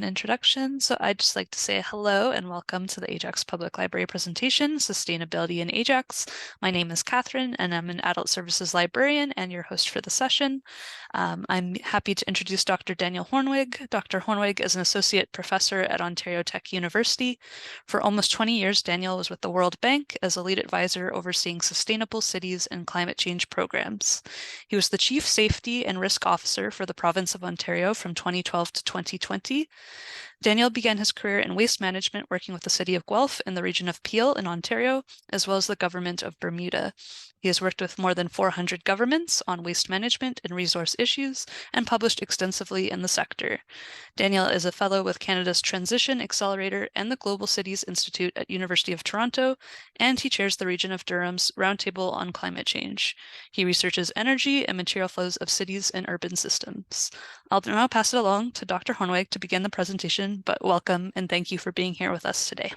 an introduction. So I'd just like to say hello and welcome to the Ajax Public Library presentation, Sustainability in Ajax. My name is Catherine and I'm an adult services librarian and your host for the session. I'm happy to introduce Dr. Daniel Hoornweg. Dr. Hoornweg is an associate professor at Ontario Tech University. For almost 20 years, Daniel was with the World Bank as a lead advisor overseeing sustainable cities and climate change programs. He was the Chief Safety and Risk Officer for the province of Ontario from 2012 to 2020. Daniel began his career in waste management working with the city of Guelph in the region of Peel in Ontario, as well as the government of Bermuda. He has worked with more than 400 governments on waste management and resource issues and published extensively in the sector. Daniel is a fellow with Canada's Transition Accelerator and the Global Cities Institute at University of Toronto, and he chairs the region of Durham's Roundtable on Climate Change. He researches energy and material flows of cities and urban systems. I'll now pass it along to Dr. Hoornweg to begin the presentation, but welcome and thank you for being here with us today.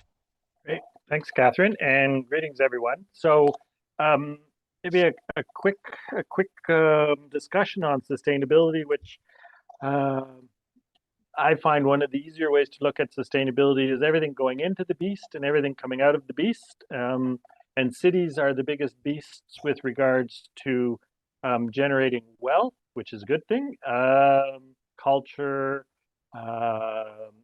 Great. Thanks, Catherine, and greetings, everyone. So maybe a quick discussion on sustainability, which I find one of the easier ways to look at sustainability is everything going into the beast and everything coming out of the beast. And cities are the biggest beasts with regards to generating wealth, which is a good thing, culture,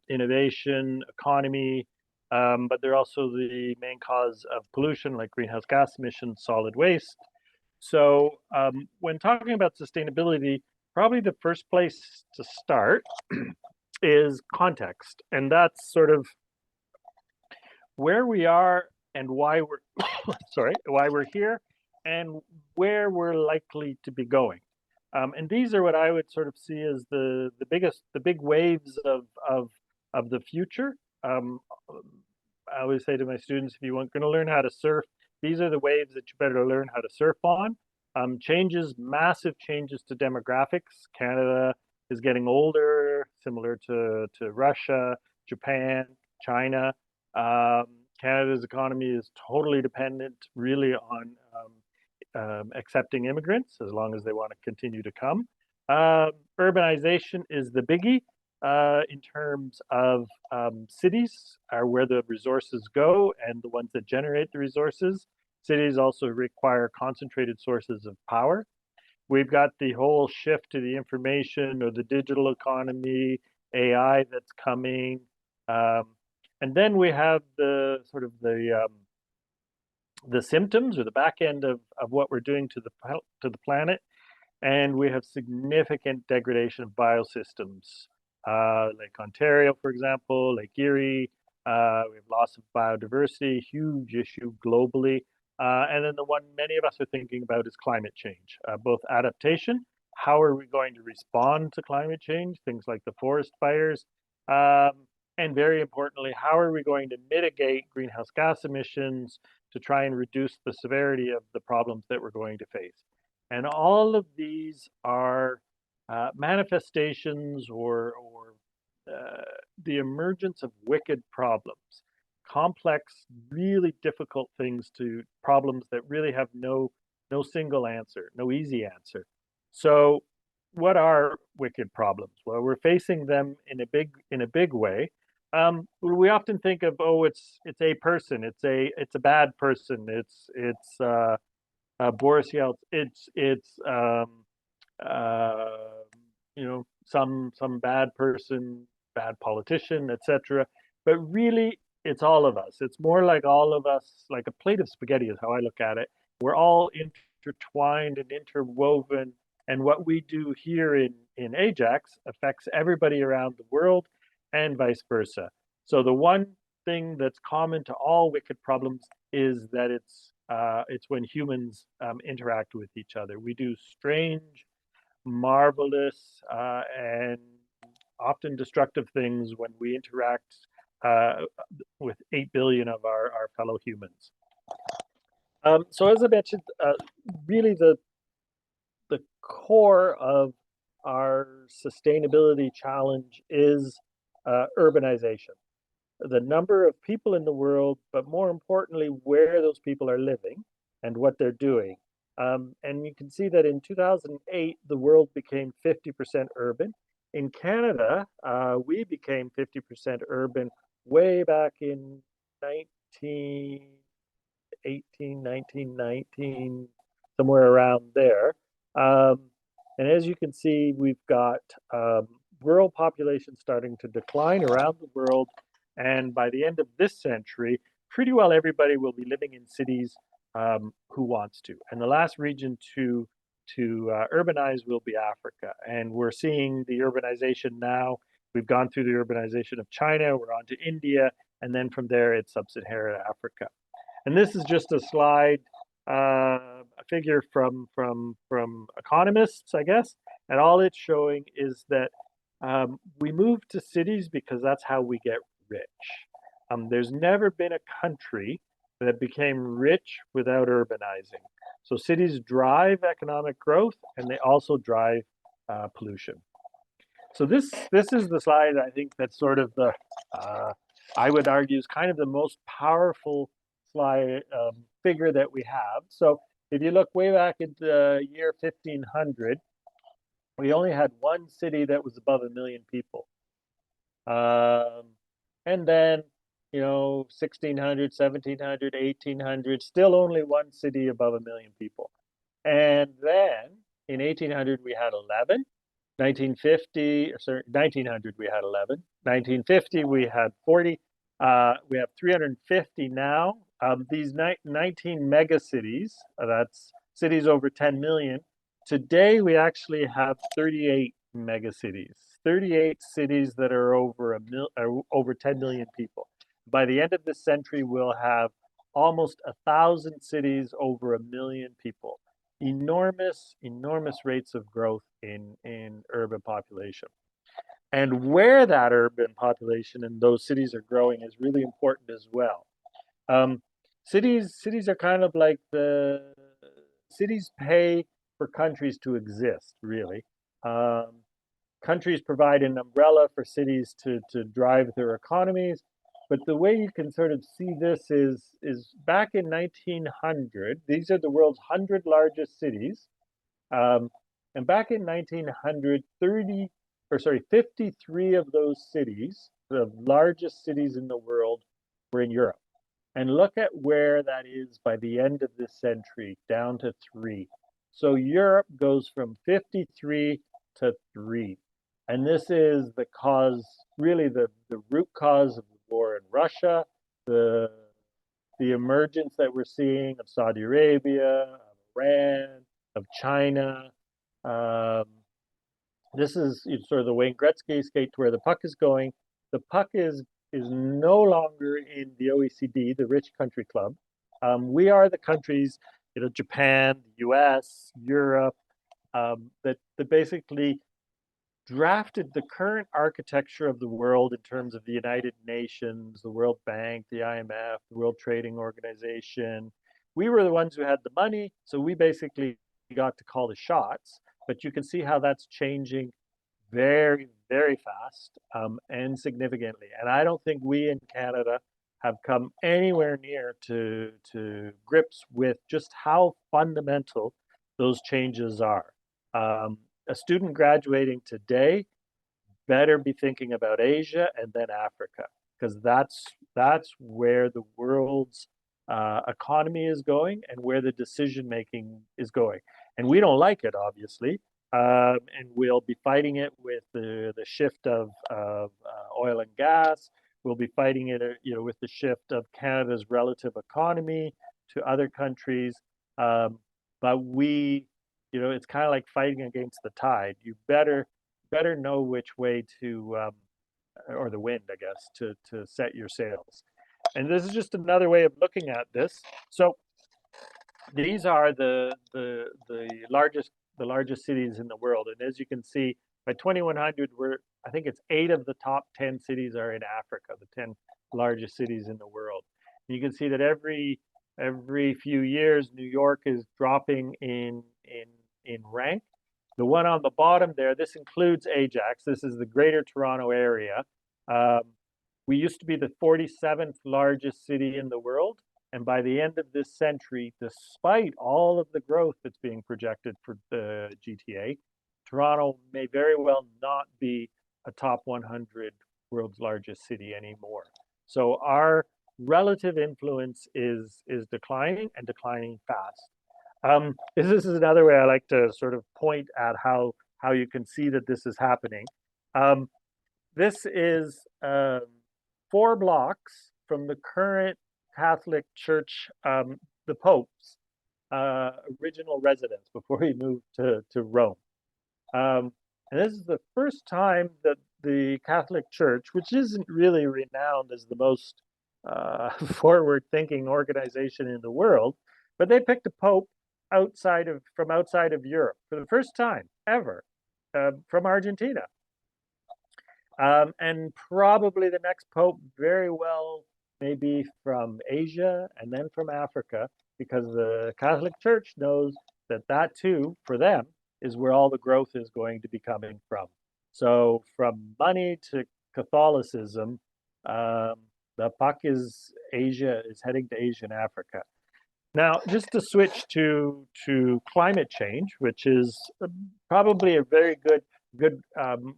innovation, economy, but they're also the main cause of pollution like greenhouse gas emissions, solid waste. So when talking about sustainability, probably the first place to start is context. And that's sort of where we are and why we're why we're here and where we're likely to be going. And these are what I would sort of see as the big waves of the future. I always say to my students, if you want going to learn how to surf, these are the waves that you better learn how to surf on. Massive changes to demographics. Canada is getting older, similar to Russia, Japan, China. Canada's economy is totally dependent really on accepting immigrants as long as they want to continue to come. Urbanization is the biggie in terms of cities are where the resources go and the ones that generate the resources. Cities also require concentrated sources of power. We've got the whole shift to the information or the digital economy, AI that's coming. And then we have the sort of the symptoms or the back end of what we're doing to the planet. And we have significant degradation of biosystems, like Ontario, for example, Lake Erie. We have loss of biodiversity, huge issue globally. And then the one many of us are thinking about is climate change, both adaptation, how are we going to respond to climate change, things like the forest fires, and very importantly, how are we going to mitigate greenhouse gas emissions to try and reduce the severity of the problems that we're going to face. And all of these are manifestations or the emergence of wicked problems. Complex, really difficult problems that really have no single answer, no easy answer. So what are wicked problems? Well, we're facing them in a big way. We often think of, oh, it's a person, it's a bad person, it's Boris Yeltsin, it's some bad person, bad politician, etc. But really, it's all of us. It's more like all of us, like a plate of spaghetti is how I look at it. We're all intertwined and interwoven, and what we do here in Ajax affects everybody around the world and vice versa. So the one thing that's common to all wicked problems is that it's when humans interact with each other. We do strange, marvelous, and often destructive things when we interact with 8 billion of our fellow humans. So as I mentioned, really the core of our sustainability challenge is urbanization. The number of people in the world, but more importantly, where those people are living and what they're doing. And you can see that in 2008, the world became 50% urban. in Canada, we became 50% urban way back in 1918, 1919, somewhere around there. Um, and as you can see, we've got rural population starting to decline around the world. And by the end of this century, pretty well everybody will be living in cities who wants to. And the last region to urbanize will be Africa. And we're seeing the urbanization now. We've gone through the urbanization of China, we're on to India, and then from there it's sub-Saharan Africa. And this is just a slide, a figure from economists, I guess. And all it's showing is that we move to cities because that's how we get rich. There's never been a country that became rich without urbanizing. So cities drive economic growth, and they also drive pollution. So this is the slide I think that's sort of the I would argue is kind of the most powerful slide figure that we have. So if you look way back at the year 1500, we only had one city that was above 1 million people. And then, 1600, 1700, 1800, still only one city above 1 million people. And then in 1800, we had 11. 1950, sorry, 1900, we had 11. 1950, we had 40. We have 350 now. These 19 mega cities, that's cities over 10 million. Today, we actually have 38 mega cities, 38 cities that are over 10 million people. By the end of this century, we'll have almost 1,000 cities over 1 million people. Enormous, enormous rates of growth in urban population. And where that urban population and those cities are growing is really important as well. Um, cities are kind of like the cities pay for countries to exist, really. Um, Countries provide an umbrella for cities to drive their economies. But the way you can sort of see this is back in 1900, these are the world's 100 largest cities. Um, and back in 1900, 53 of those cities, the largest cities in the world, were in Europe. And look at where that is by the end of this century, down to 3. So Europe goes from 53 to 3. And this is the cause, really the root cause of the war in Russia, the, the emergence that we're seeing of Saudi Arabia, of Iran, of China. Um, this is sort of the Wayne Gretzky skate to where the puck is going. The puck is no longer in the OECD, the rich country club. We are the countries, Japan, the US, Europe, that basically drafted the current architecture of the world in terms of the United Nations, the World Bank, the IMF, the World Trading Organization. We were the ones who had the money, so we basically got to call the shots. But you can see how that's changing very, very fast and significantly. And I don't think we in Canada have come anywhere near to grips with just how fundamental those changes are. A student graduating today better be thinking about Asia and then Africa, because that's where the world's economy is going and where the decision making is going. And we don't like it, obviously, and we'll be fighting it with the shift of oil and gas. We'll be fighting it, with the shift of Canada's relative economy to other countries. But it's kind of like fighting against the tide. You better know which way or the wind, I guess, to set your sails. And this is just another way of looking at this. So these are the largest cities in the world, and as you can see, by 2100, I think it's 8 of the top 10 cities are in Africa, the 10 largest cities in the world. And you can see that every few years, New York is dropping in rank. The one on the bottom there, this includes Ajax. This is the Greater Toronto Area. We used to be the 47th largest city in the world. And by the end of this century, despite all of the growth that's being projected for the GTA, Toronto may very well not be a top 100 world's largest city anymore. So our relative influence is declining and declining fast. This is another way I like to sort of point at how you can see that this is happening. Um, this is 4 blocks from the current Catholic Church, the Pope's original residence before he moved to Rome. And this is the first time that the Catholic Church, which isn't really renowned as the most forward-thinking organization in the world, but they picked a pope from outside of Europe for the first time ever, from Argentina. And probably the next pope very well may be from Asia and then from Africa, because the Catholic Church knows that that too, for them, is where all the growth is going to be coming from. So from money to Catholicism, the puck is Asia, is heading to Asia and Africa. Now, just to switch to climate change, which is probably a very good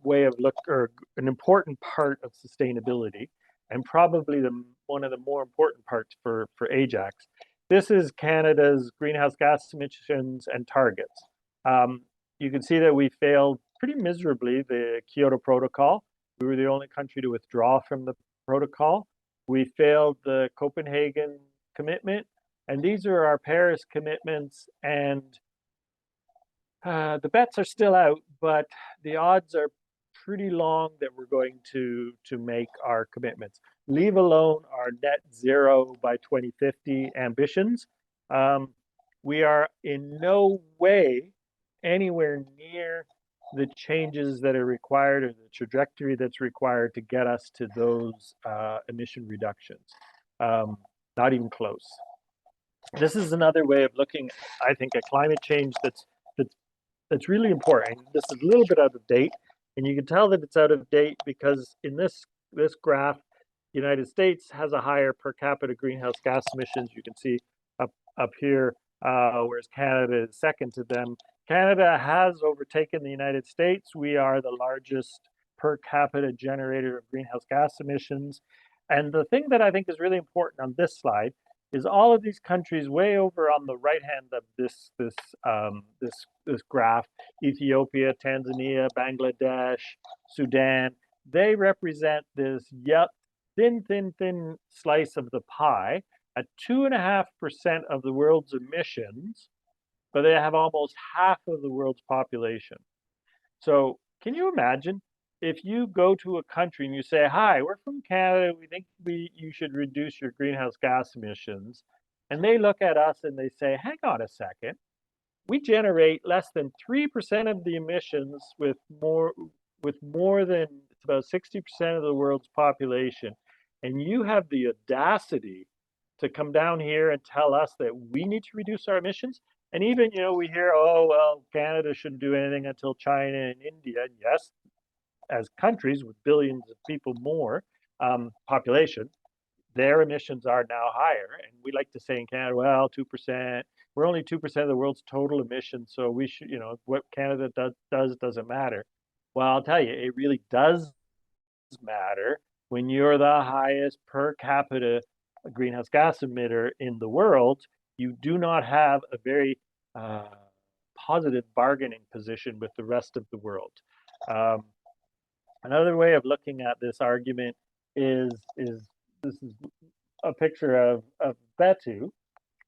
way of look, or an important part of sustainability, and probably one of the more important parts for Ajax. This is Canada's greenhouse gas emissions and targets. You can see that we failed pretty miserably the Kyoto Protocol. We were the only country to withdraw from the protocol. We failed the Copenhagen commitment, and these are our Paris commitments, and the bets are still out, but the odds are pretty long that we're going to make our commitments, leave alone our net zero by 2050 ambitions. We are in no way anywhere near the changes that are required, or the trajectory that's required to get us to those emission reductions. Not even close. This is another way of looking, I think, at climate change that's really important. This is a little bit out of date, and you can tell that it's out of date because in this graph, the United States has a higher per capita greenhouse gas emissions. You can see up here, whereas Canada is second to them. Canada has overtaken the United States. We are the largest per capita generator of greenhouse gas emissions. And the thing that I think is really important on this slide is all of these countries way over on the right hand of this graph, Ethiopia, Tanzania, Bangladesh, Sudan, they represent this thin slice of the pie at 2.5% of the world's emissions, but they have almost half of the world's population. So can you imagine if you go to a country and you say, hi, we're from Canada, we think you should reduce your greenhouse gas emissions. And they look at us and they say, hang on a second, we generate less than 3% of the emissions with more than about 60% of the world's population. And you have the audacity to come down here and tell us that we need to reduce our emissions. And even, we hear, oh, well, Canada shouldn't do anything until China and India. And yes, as countries with billions of people more population, their emissions are now higher. And we like to say in Canada, well, 2%, we're only 2% of the world's total emissions. So we should, what Canada does doesn't matter. Well, I'll tell you, it really does matter when you're the highest per capita greenhouse gas emitter in the world. You do not have a very positive bargaining position with the rest of the world. Another way of looking at this argument is this is a picture of Betu.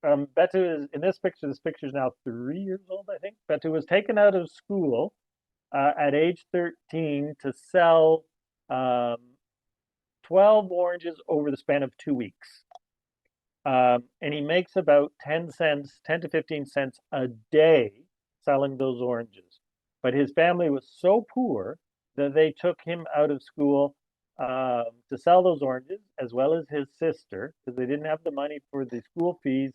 Betu is in this picture. This picture is now 3 years old, I think. Betu was taken out of school at age 13 to sell 12 oranges over the span of 2 weeks. And he makes about 10 to 15 cents a day selling those oranges. But his family was so poor that they took him out of school to sell those oranges, as well as his sister, because they didn't have the money for the school fees,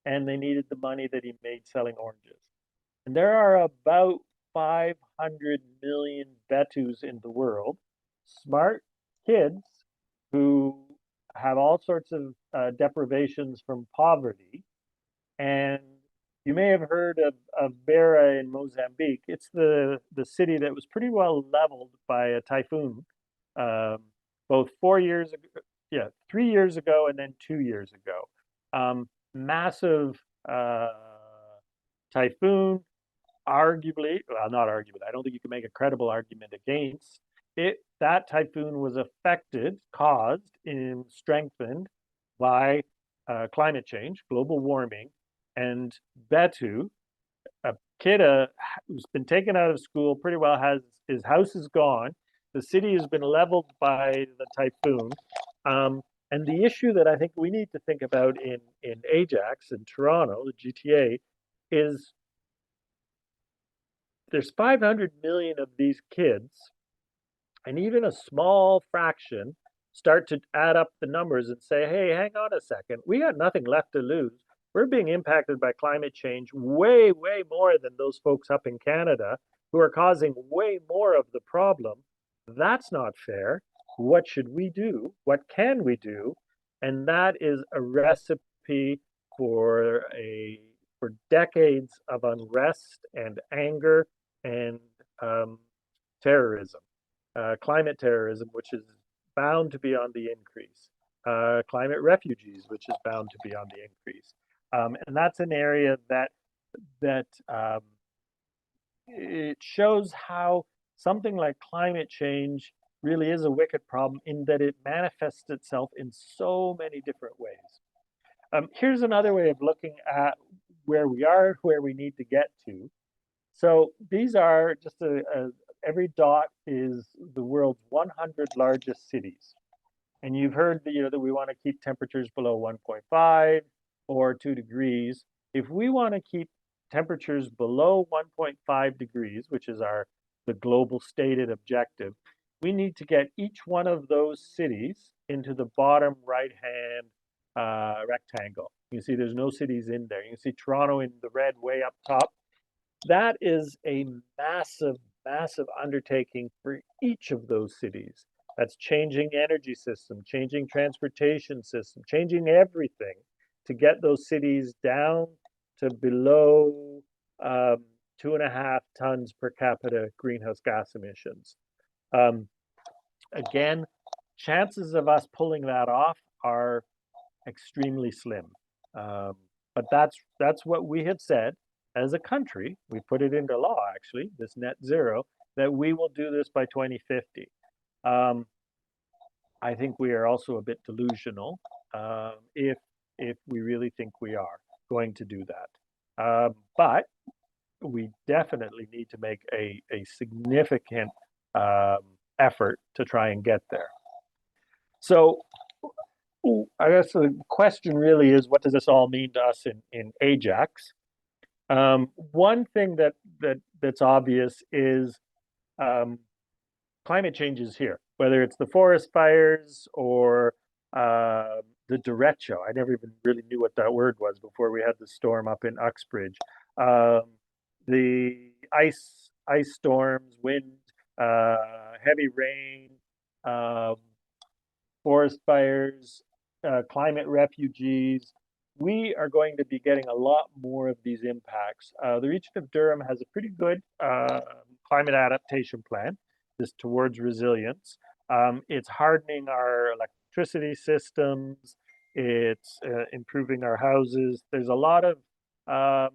and they needed the money that he made selling oranges. And there are about 500 million Betus in the world, smart kids who have all sorts of deprivations from poverty, and you may have heard of Beira in Mozambique. It's the city that was pretty well leveled by a typhoon, um, both 4 years ago, yeah, 3 years ago, and then 2 years ago. Massive uh, typhoon, arguably, well, not arguably, I don't think you can make a credible argument against it. That typhoon was affected, caused, and strengthened by climate change, global warming, and Betu, a kid who's been taken out of school, pretty well has his house is gone. The city has been leveled by the typhoon. Um, and the issue that I think we need to think about in Ajax in Toronto, the GTA, is there's 500 million of these kids, and even a small fraction start to add up the numbers and say, hey, hang on a second, we got nothing left to lose. We're being impacted by climate change way, way more than those folks up in Canada who are causing way more of the problem. That's not fair. What should we do? What can we do? And that is a recipe for a for decades of unrest and anger and terrorism, climate terrorism, which is bound to be on the increase, climate refugees, which is bound to be on the increase, and that's an area that it shows how something like climate change really is a wicked problem in that it manifests itself in so many different ways. Here's another way of looking at where we are, where we need to get to. So these are just every dot is the world's 100 largest cities. And you've heard that we want to keep temperatures below 1.5 or 2 degrees. If we want to keep temperatures below 1.5 degrees, which is the global stated objective, we need to get each one of those cities into the bottom right-hand rectangle. You can see there's no cities in there. You can see Toronto in the red way up top. That is a massive, massive undertaking for each of those cities. That's changing energy system, changing transportation system, changing everything to get those cities down to below 2.5 tons per capita greenhouse gas emissions. Um, Again, chances of us pulling that off are extremely slim. Um, but that's what we have said as a country. We put it into law, actually, this net zero, that we will do this by 2050. Um, I think we are also a bit delusional if we really think we are going to do that. But we definitely need to make a significant effort to try and get there. So I guess the question really is, what does this all mean to us in Ajax? One thing that's obvious is um, climate change is here, whether it's the forest fires or the derecho. I never even really knew what that word was before we had the storm up in Uxbridge. Um, the ice storms, wind, heavy rain, um, forest fires, climate refugees. We are going to be getting a lot more of these impacts. The region of Durham has a pretty good climate adaptation plan, this towards resilience. It's hardening our electricity systems. It's improving our houses. There's a lot of um,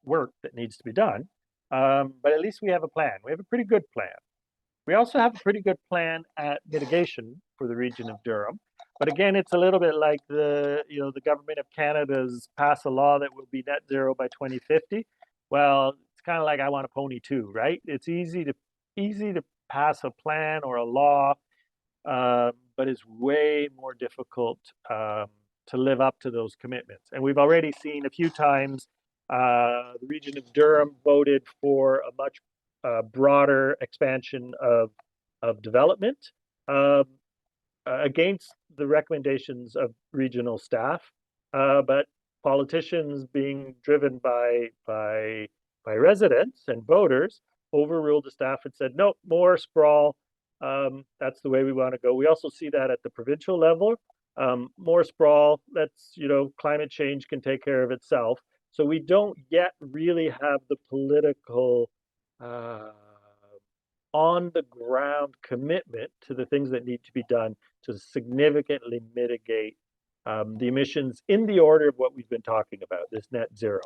work that needs to be done, but at least we have a plan. We have a pretty good plan. We also have a pretty good plan at mitigation for the region of Durham. But again, it's a little bit like the government of Canada's passed a law that will be net zero by 2050. Well, it's kind of like I want a pony too, right? It's easy to pass a plan or a law, but it's way more difficult to live up to those commitments. And we've already seen a few times the region of Durham voted for a much broader expansion of development against the recommendations of regional staff, but politicians being driven by residents and voters overruled the staff and said, no, more sprawl. That's the way we want to go. We also see that at the provincial level. More sprawl. Climate change can take care of itself. So we don't yet really have the political uh, on the ground commitment to the things that need to be done to significantly mitigate the emissions in the order of what we've been talking about, this net zero.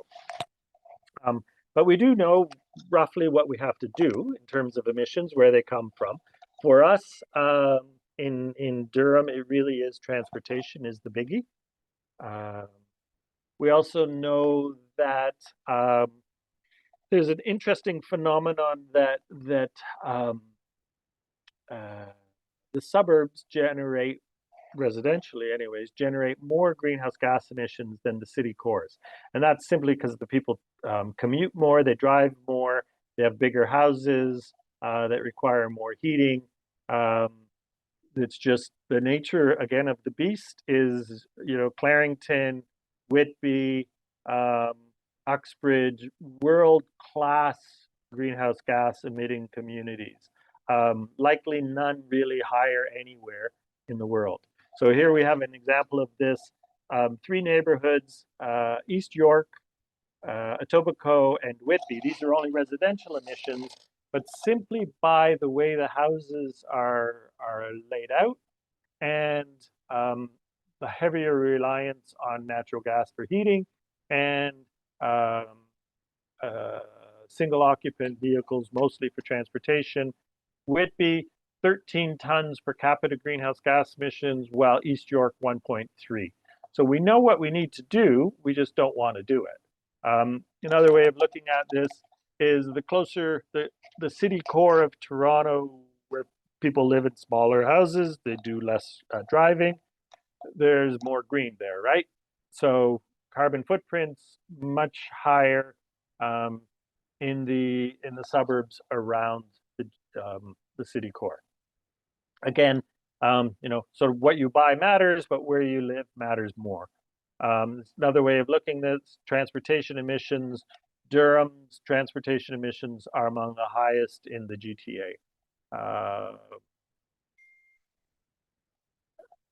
But we do know roughly what we have to do in terms of emissions, where they come from. For us in Durham, it really is transportation is the biggie. Um, we also know that there's an interesting phenomenon that um, uh, the suburbs generate residentially anyways, generate more greenhouse gas emissions than the city cores. And that's simply because the people commute more, they drive more, they have bigger houses that require more heating. Um, it's just the nature, again, of the beast is, Clarington, Whitby, um, Uxbridge, world-class greenhouse gas emitting communities. Likely none really higher anywhere in the world. So here we have an example of this. Three neighborhoods, East York, Etobicoke, and Whitby. These are only residential emissions, but simply by the way the houses are laid out and um, the heavier reliance on natural gas for heating and um, uh, single occupant vehicles, mostly for transportation. Whitby, 13 tons per capita greenhouse gas emissions, while East York, 1.3. So we know what we need to do, we just don't want to do it. Another way of looking at this is the closer the city core of Toronto, where people live in smaller houses, they do less driving, there's more green there, right? So carbon footprints much higher um, in the suburbs around the city core. Again, sort of what you buy matters, but where you live matters more. Another way of looking at this, transportation emissions. Durham's transportation emissions are among the highest in the GTA.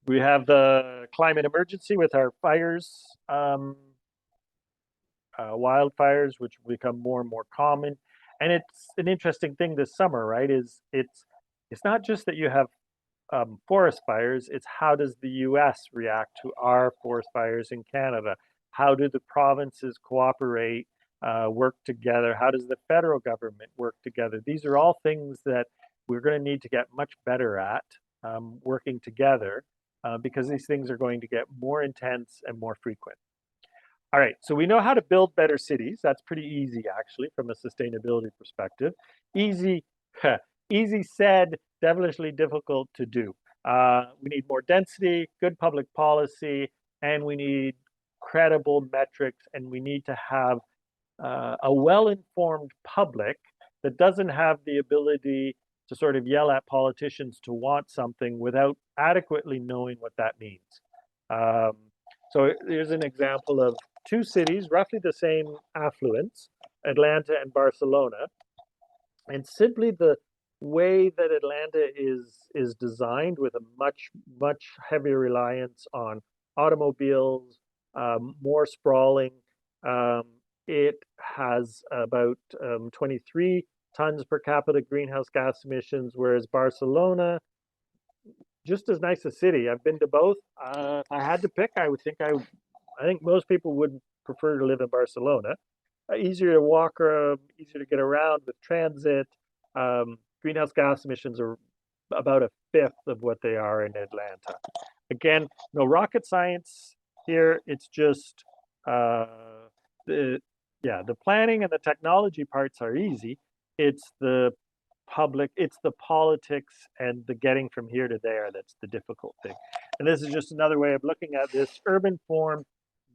We have the climate emergency with our fires, wildfires, which become more and more common. And it's an interesting thing this summer, right? It's not just that you have forest fires, it's how does the US react to our forest fires in Canada? How do the provinces cooperate, work together? How does the federal government work together? These are all things that we're going to need to get much better at working together because these things are going to get more intense and more frequent. All right, so we know how to build better cities. That's pretty easy, actually, from a sustainability perspective. Easy, easy said, devilishly difficult to do. We need more density, good public policy, and we need credible metrics, and we need to have a well-informed public that doesn't have the ability to sort of yell at politicians to want something without adequately knowing what that means. Um, so here's an example of two cities, roughly the same affluence, Atlanta and Barcelona. And simply the way that Atlanta is designed with a much heavier reliance on automobiles, more sprawling. Um, it has about 23 tons per capita greenhouse gas emissions, whereas Barcelona, just as nice a city. I've been to both. If I had to pick, I think most people would prefer to live in Barcelona. Easier to walk, easier to get around with transit. Greenhouse gas emissions are about a fifth of what they are in Atlanta. Again, no rocket science here. It's just uh, the the planning and the technology parts are easy. It's the it's the politics and the getting from here to there that's the difficult thing. And this is just another way of looking at this. Urban form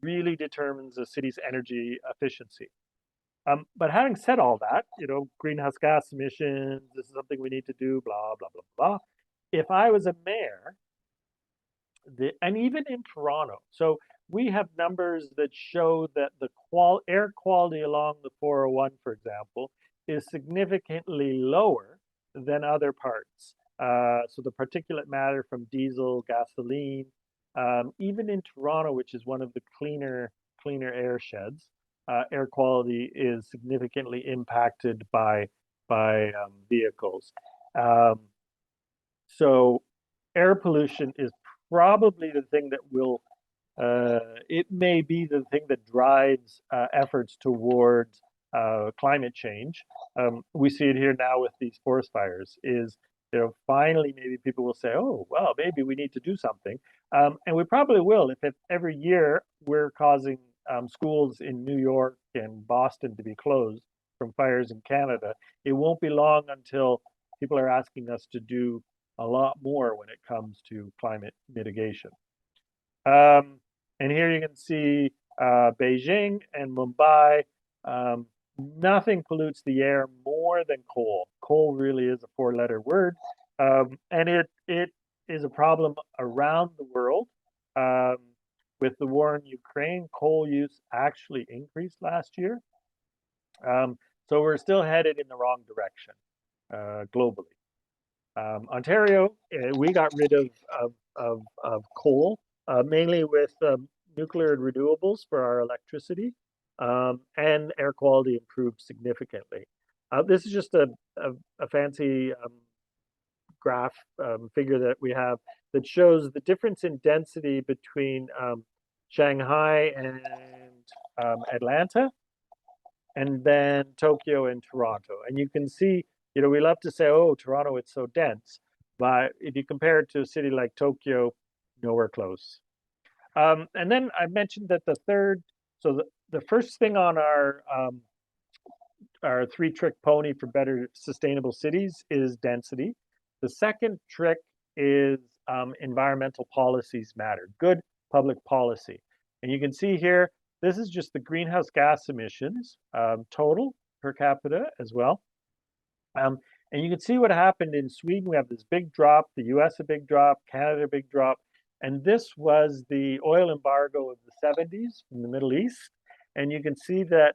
really determines a city's energy efficiency. But having said all that, greenhouse gas emissions, this is something we need to do, blah, blah, blah, blah. If I was a mayor, and even in Toronto, so we have numbers that show that the air quality along the 401, for example, is significantly lower than other parts. So the particulate matter from diesel, gasoline, even in Toronto, which is one of the cleaner air sheds, air quality is significantly impacted by vehicles. Um, so air pollution is probably the thing that will it may be the thing that drives efforts towards climate change. We see it here now with these forest fires. Finally maybe people will say, "Oh, well, maybe we need to do something," and we probably will if every year we're causing schools in New York and Boston to be closed from fires in Canada. It won't be long until people are asking us to do a lot more when it comes to climate mitigation. Um, and here you can see Beijing and Mumbai. Um, Nothing pollutes the air more than coal. Coal really is a four-letter word, and it is a problem around the world. Um, with the war in Ukraine, coal use actually increased last year. So we're still headed in the wrong direction globally. Ontario, we got rid of coal, mainly with nuclear and renewables for our electricity, and air quality improved significantly. This is just a fancy graph figure that we have that shows the difference in density between Shanghai and Atlanta, and then Tokyo and Toronto. And you can see, we love to say, oh, Toronto, it's so dense. But if you compare it to a city like Tokyo, nowhere close. And then I mentioned that the first thing on our three-trick pony for better sustainable cities is density. The second trick is environmental policies matter, good public policy. And you can see here, this is just the greenhouse gas emissions total per capita as well. Um, and you can see what happened in Sweden. We have this big drop, the US a big drop, Canada a big drop. And this was the oil embargo of the 70s from the Middle East. And you can see that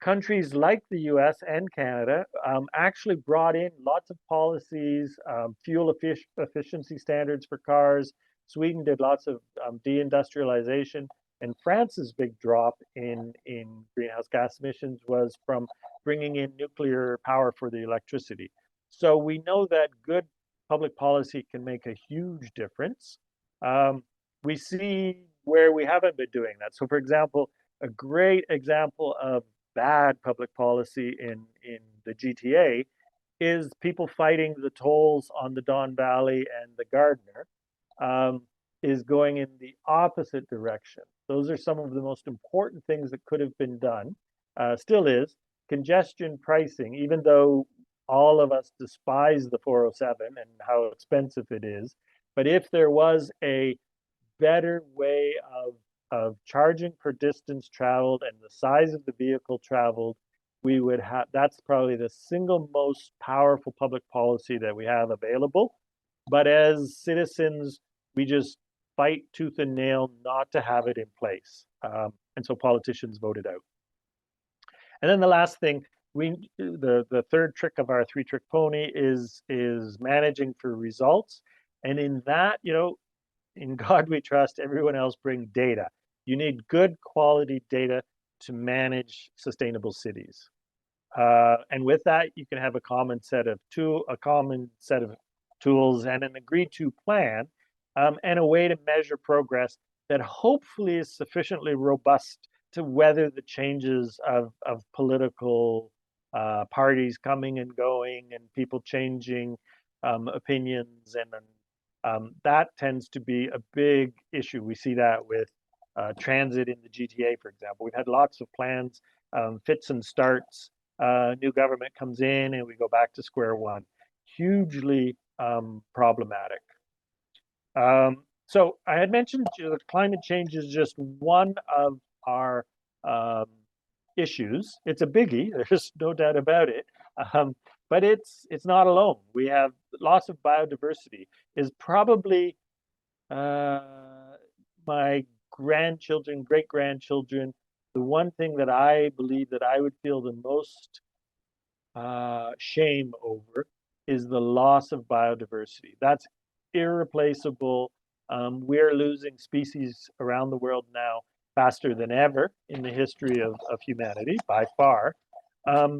countries like the US and Canada actually brought in lots of policies, fuel efficiency standards for cars. Sweden did lots of deindustrialization. And France's big drop in greenhouse gas emissions was from bringing in nuclear power for the electricity. So we know that good public policy can make a huge difference. We see where we haven't been doing that. So, for example, a great example of bad public policy in the GTA is people fighting the tolls on the Don Valley and the Gardiner, um, is going in the opposite direction. Those are some of the most important things that could have been done, still is. Congestion pricing, even though all of us despise the 407 and how expensive it is, but if there was a better way of charging per distance traveled and the size of the vehicle traveled, we would have, that's probably the single most powerful public policy that we have available. But as citizens, we just fight tooth and nail not to have it in place. And so politicians voted out. And then the last thing, the third trick of our three-trick pony is managing for results. And in that, in God we trust, everyone else bring data. You need good quality data to manage sustainable cities. And with that, you can have a common set of tools and an agreed to plan, and a way to measure progress that hopefully is sufficiently robust to weather the changes of political parties coming and going and people changing opinions. And that tends to be a big issue. We see that with transit in the GTA, for example. We've had lots of plans, fits and starts. New government comes in and we go back to square one. Hugely problematic. So I had mentioned climate change is just one of our um, issues. It's a biggie. There's no doubt about it. Um, but it's not alone. We have loss of biodiversity is probably uh, my grandchildren, great grandchildren. The one thing that I believe that I would feel the most shame over is the loss of biodiversity. That's irreplaceable. We're losing species around the world now faster than ever in the history of humanity by far. Um,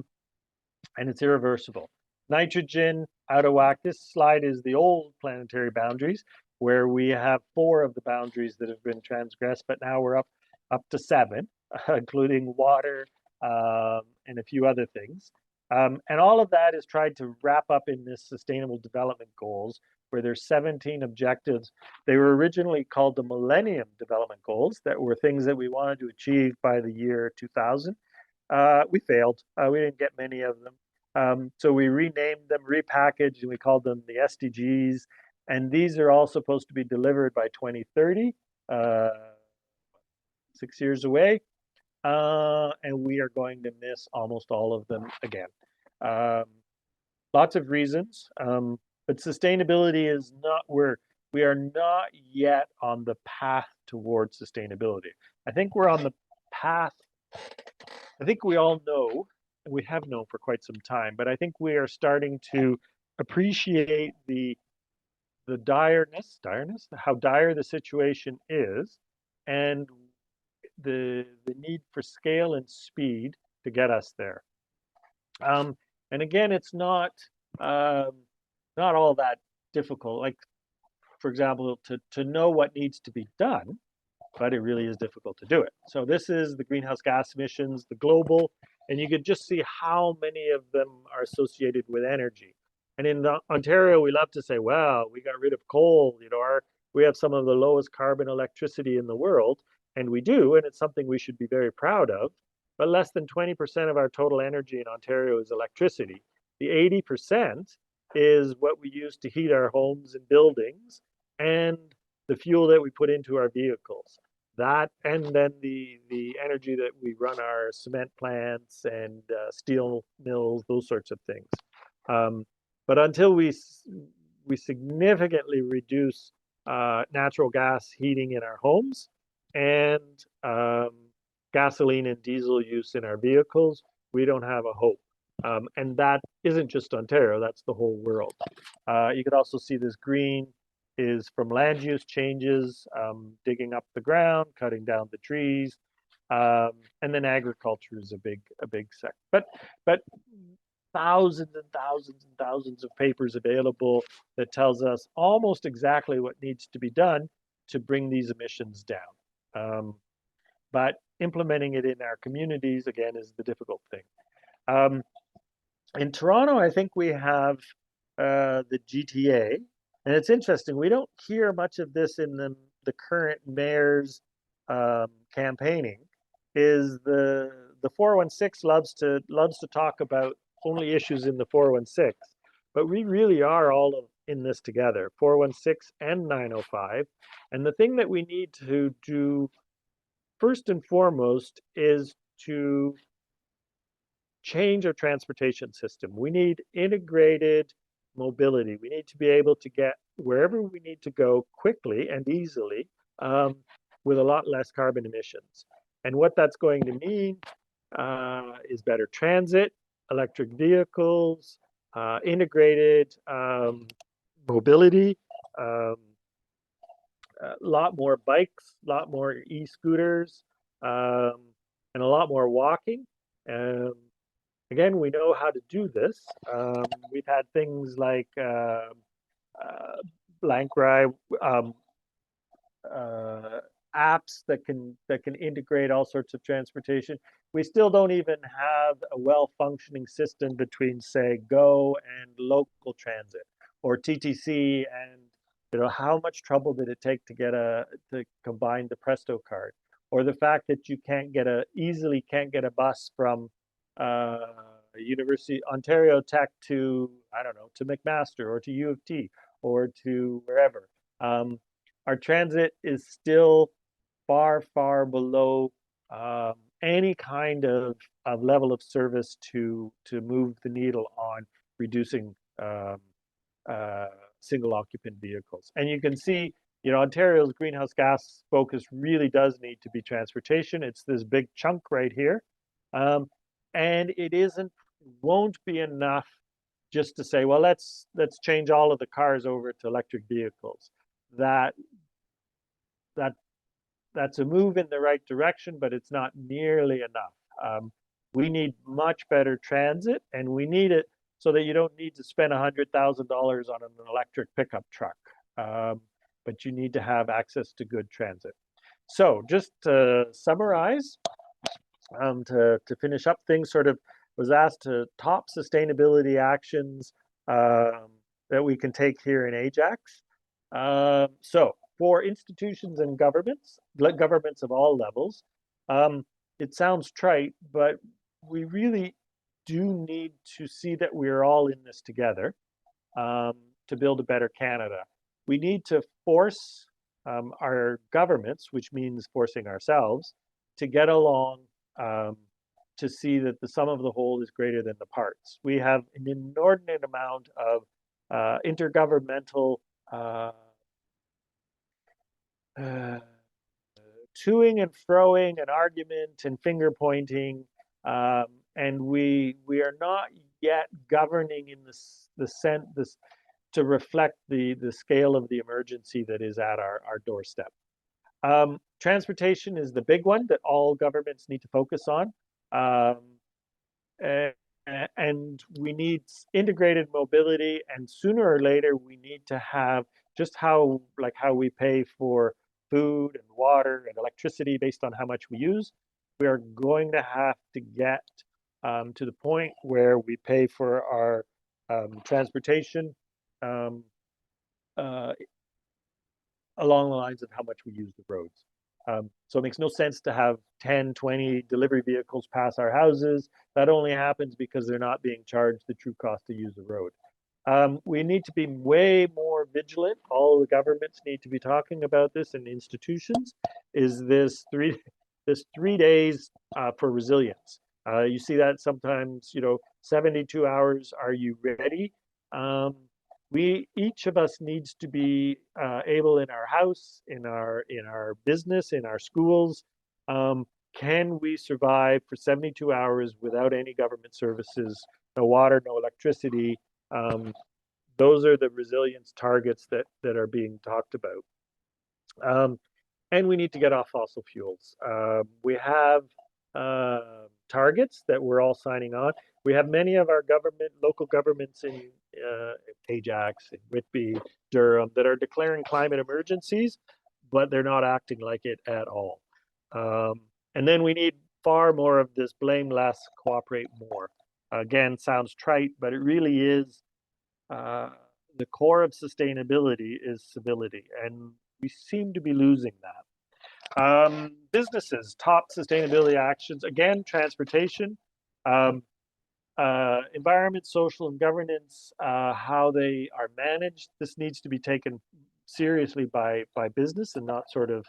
and it's irreversible. Nitrogen out of whack. This slide is the old planetary boundaries, where we have 4 of the boundaries that have been transgressed, but now we're up to 7, including water and a few other things. And all of that is tried to wrap up in this Sustainable Development Goals, where there's 17 objectives. They were originally called the Millennium Development Goals, that were things that we wanted to achieve by the year 2000. We failed. We didn't get many of them. So we renamed them, repackaged, and we called them the SDGs. And these are all supposed to be delivered by 2030, 6 years away. And we are going to miss almost all of them again. Um, Lots of reasons, but sustainability is not, we are not yet on the path towards sustainability. I think we're on the path. I think we all know, and we have known for quite some time, but I think we are starting to appreciate the direness, how dire the situation is, and the need for scale and speed to get us there. And again, it's um, not all that difficult. Like, for example, to know what needs to be done, but it really is difficult to do it. So this is the greenhouse gas emissions, the global, and you could just see how many of them are associated with energy. And in Ontario, we love to say, well, we got rid of coal, we have some of the lowest carbon electricity in the world, and we do, and it's something we should be very proud of. But less than 20% of our total energy in Ontario is electricity. The 80% is what we use to heat our homes and buildings, and the fuel that we put into our vehicles. That, and then the energy that we run our cement plants and steel mills, those sorts of things. But until we significantly reduce natural gas heating in our homes and gasoline and diesel use in our vehicles, we don't have a hope. And that isn't just Ontario, that's the whole world. You could also see this green is from land use changes, digging up the ground, cutting down the trees, and then agriculture is a big sector. But thousands and thousands and thousands of papers available that tells us almost exactly what needs to be done to bring these emissions down. But implementing it in our communities, again, is the difficult thing. In Toronto, I think we have the GTA, and it's interesting. We don't hear much of this in the current mayor's campaigning. Is the 416 loves to talk about only issues in the 416, but we really are all in this together, 416 and 905. And the thing that we need to do first and foremost is to change our transportation system. We need integrated mobility. We need to be able to get wherever we need to go quickly and easily with a lot less carbon emissions. And what that's going to mean is better transit, electric vehicles, integrated mobility, a lot more bikes, a lot more e-scooters, and a lot more walking. Again, we know how to do this. We've had things like blank ride apps that can integrate all sorts of transportation. We still don't even have a well-functioning system between, say, GO and local transit, or TTC and how much trouble did it take to combine the Presto card, or the fact that you easily can't get a bus from University Ontario Tech to, I don't know, to McMaster or to U of T or to wherever. Our transit is still far, far below any kind of level of service to move the needle on reducing single occupant vehicles. And you can see, Ontario's greenhouse gas focus really does need to be transportation. It's this big chunk right here. And won't be enough just to say, well, let's change all of the cars over to electric vehicles. That that's a move in the right direction, but it's not nearly enough. We need much better transit, and we need it so that you don't need to spend $100,000 on an electric pickup truck, but you need to have access to good transit. So just to summarize, to finish up things, sort of was asked to top sustainability actions that we can take here in Ajax. So for institutions and governments of all levels, it sounds trite, but we really do need to see that we're all in this together um, to build a better Canada. We need to force our governments, which means forcing ourselves, to get along um, to see that the sum of the whole is greater than the parts. We have an inordinate amount of intergovernmental uh, uh, toing and froing and argument and finger pointing, and we are not yet governing in the sense this to reflect the scale of the emergency that is at our doorstep. Transportation is the big one that all governments need to focus on. Um, and we need integrated mobility, and sooner or later we need to have just how we pay for food and water and electricity based on how much we use. We are going to have to get to the point where we pay for our transportation um, uh, along the lines of how much we use the roads. So it makes no sense to have 10, 20 delivery vehicles pass our houses. That only happens because they're not being charged the true cost to use the road. We need to be way more vigilant. All the governments need to be talking about this, and institutions is this 3 days for resilience. You see that sometimes, 72 hours. Are you ready? Um, we each of us needs to be able in our house, in our business, in our schools. Can we survive for 72 hours without any government services, no water, no electricity? Um, those are the resilience targets that are being talked about. Um, and we need to get off fossil fuels. We have targets that we're all signing on. We have many of our local governments in Ajax, in Whitby, Durham, that are declaring climate emergencies, but they're not acting like it at all. And then we need far more of this blame less, cooperate more. Again, sounds trite, but it really is uh, the core of sustainability is civility, and we seem to be losing that. Businesses, top sustainability actions, again, transportation, um, environment, social, and governance, how they are managed. This needs to be taken seriously by business and not sort of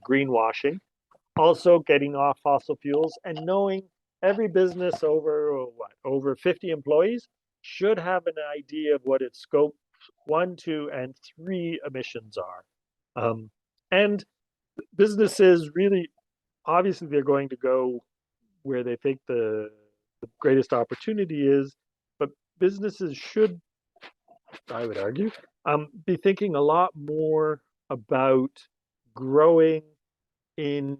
greenwashing. Also, getting off fossil fuels and knowing every business over 50 employees should have an idea of what its scope 1, 2, and 3 emissions are. And businesses really, obviously, they're going to go where they think the greatest opportunity is, but businesses should, I would argue, be thinking a lot more about growing in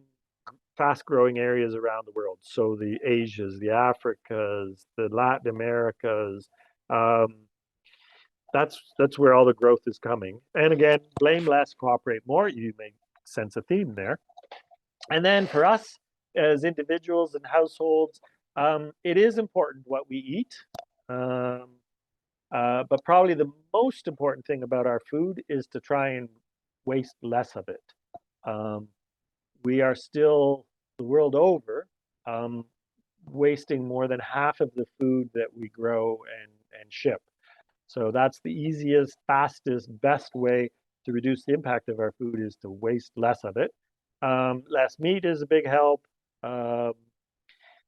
fast growing areas around the world. So the Asias, the Africas, the Latin Americas, um, that's where all the growth is coming. And again, blame less, cooperate more. You make sense a theme there. And then for us as individuals and households, it is important what we eat. Um, but probably the most important thing about our food is to try and waste less of it. Um, we are still, the world over, um, wasting more than half of the food that we grow and ship. So that's the easiest, fastest, best way to reduce the impact of our food is to waste less of it. Less meat is a big help. Um,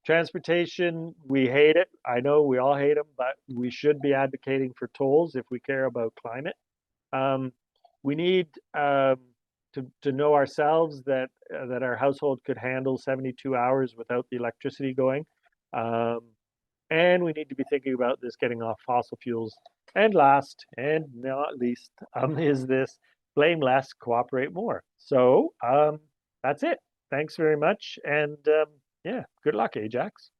Transportation, we hate it. I know we all hate them, but we should be advocating for tolls if we care about climate. Um, we need to know ourselves that our household could handle 72 hours without the electricity going. Um, and we need to be thinking about this getting off fossil fuels. And last and not least is this blame less, cooperate more. So that's it. Thanks very much. And yeah, good luck, Ajax.